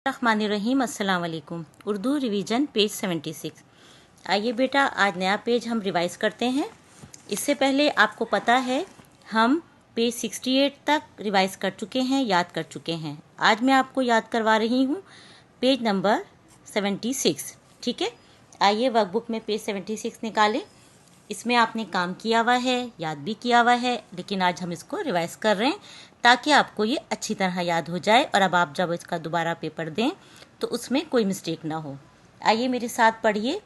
रहमानिर्रहीम। अस्सलाम वालेकुम। Urdu revision page 76। आइए बेटा, आज नया पेज हम रिवाइज़ करते हैं। इससे पहले आपको पता है हम पेज 68 तक रिवाइज़ कर चुके हैं, याद कर चुके हैं। आज मैं आपको याद करवा रही हूँ पेज नंबर 76। ठीक है, आइए वर्कबुक में पेज 76 निकालें। इसमें आपने काम किया हुआ है, याद भी किया हुआ है, लेकिन आज हम इसको रिवाइज़ कर रहे हैं ताकि आपको ये अच्छी तरह याद हो जाए और अब आप जब इसका दोबारा पेपर दें तो उसमें कोई मिस्टेक ना हो। आइए मेरे साथ पढ़िए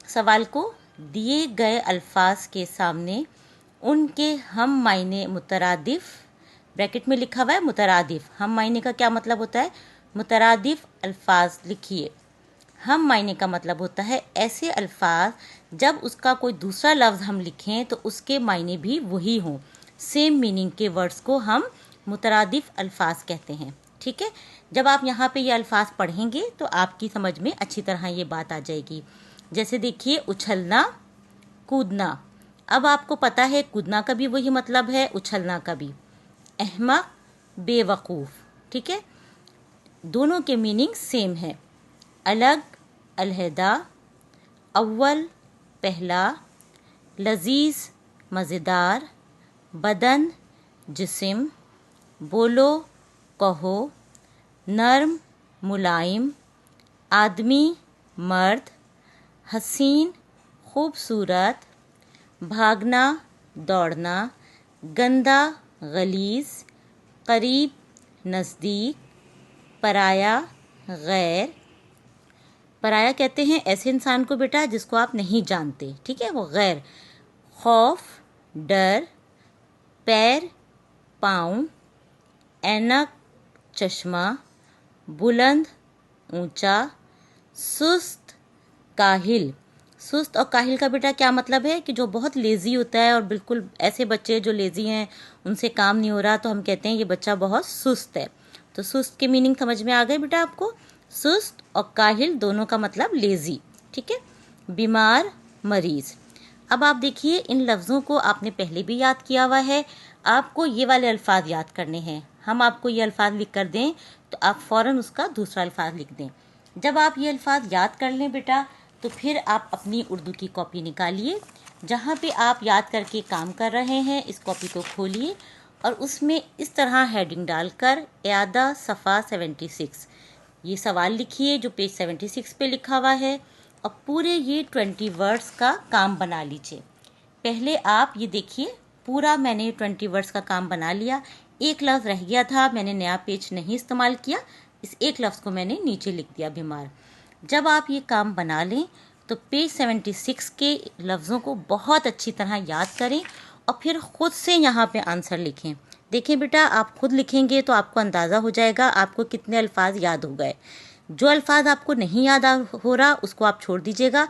सवाल को। दिए गए अल्फाज के सामने उनके हम मायने मुतरादिफ, ब्रैकेट में लिखा हुआ है मुतरादिफ। हम मायने का क्या मतलब होता है? मुतरादिफ अल्फाज लिखिए। हम मायने का मतलब होता है ऐसे अल्फाज जब उसका कोई दूसरा लफ्ज़ हम लिखें तो उसके मायने भी वही हों। सेम मीनिंग के वर्ड्स को हम मुतरादिफ अल्फाज कहते हैं। ठीक है, जब आप यहाँ पे ये अल्फाज पढ़ेंगे तो आपकी समझ में अच्छी तरह ये बात आ जाएगी। जैसे देखिए, उछलना, कूदना। अब आपको पता है कूदना का भी वही मतलब है, उछलना का भी। अहमक, बेवकूफ़। ठीक है, दोनों के मीनिंग सेम है। अलग, अलहदा। अव्वल, पहला। लजीज, मज़ेदार। बदन, जिस्म। बोलो, कहो। नर्म, मुलायम। आदमी, मर्द। हसीन, खूबसूरत। भागना, दौड़ना। गंदा, गलीज़। करीब, नज़दीक। पराया, गैर। पराया कहते हैं ऐसे इंसान को बेटा जिसको आप नहीं जानते। ठीक है, वो गैर। खौफ, डर। पैर, पाँव। ऐनक, चश्मा। बुलंद, ऊंचा। सुस्त, काहिल। सुस्त और काहिल का बेटा क्या मतलब है कि जो बहुत लेज़ी होता है, और बिल्कुल ऐसे बच्चे जो लेज़ी हैं उनसे काम नहीं हो रहा तो हम कहते हैं ये बच्चा बहुत सुस्त है। तो सुस्त के मीनिंग समझ में आ गए बेटा आपको? सुस्त और काहिल दोनों का मतलब लेज़ी। ठीक है, बीमार, मरीज़। अब आप देखिए, इन लफ्ज़ों को आपने पहले भी याद किया हुआ है। आपको ये वाले अल्फाज याद करने हैं। हम आपको ये अल्फाज लिख कर दें तो आप फ़ौरन उसका दूसरा अल्फाज लिख दें। जब आप ये अल्फाज याद कर लें बेटा तो फिर आप अपनी उर्दू की कॉपी निकालिए। जहाँ पे आप याद करके काम कर रहे हैं इस कॉपी को खोलिए और उसमें इस तरह हेडिंग डालकर इयादा सफ़ा 76 ये सवाल लिखिए जो पेज 76 पे लिखा हुआ है और पूरे ये 20 वर्ड्स का काम बना लीजिए। पहले आप ये देखिए, पूरा मैंने 20 वर्ड्स का काम बना लिया। एक लफ्ज़ रह गया था, मैंने नया पेज नहीं इस्तेमाल किया, इस एक लफ्ज़ को मैंने नीचे लिख दिया, बीमार। जब आप ये काम बना लें तो पेज 76 के लफ्ज़ों को बहुत अच्छी तरह याद करें और फिर ख़ुद से यहाँ पे आंसर लिखें। देखिए बेटा, आप खुद लिखेंगे तो आपको अंदाज़ा हो जाएगा आपको कितने अल्फाज याद हो गए। जो अल्फाज आपको नहीं याद हो रहा उसको आप छोड़ दीजिएगा,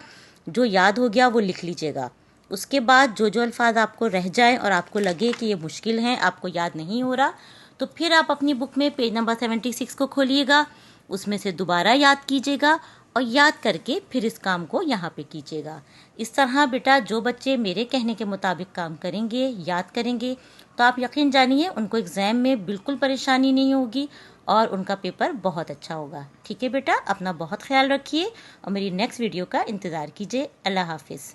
जो याद हो गया वो लिख लीजिएगा। उसके बाद जो जो अल्फाज आपको रह जाएं और आपको लगे कि ये मुश्किल हैं, आपको याद नहीं हो रहा, तो फिर आप अपनी बुक में पेज नंबर 76 को खोलिएगा, उसमें से दोबारा याद कीजिएगा और याद करके फिर इस काम को यहाँ पे कीजिएगा। इस तरह बेटा जो बच्चे मेरे कहने के मुताबिक काम करेंगे, याद करेंगे, तो आप यकीन जानिए उनको एग्ज़ाम में बिल्कुल परेशानी नहीं होगी और उनका पेपर बहुत अच्छा होगा। ठीक है बेटा, अपना बहुत ख्याल रखिए और मेरी नेक्स्ट वीडियो का इंतज़ार कीजिए। अल्लाह हाफिज़।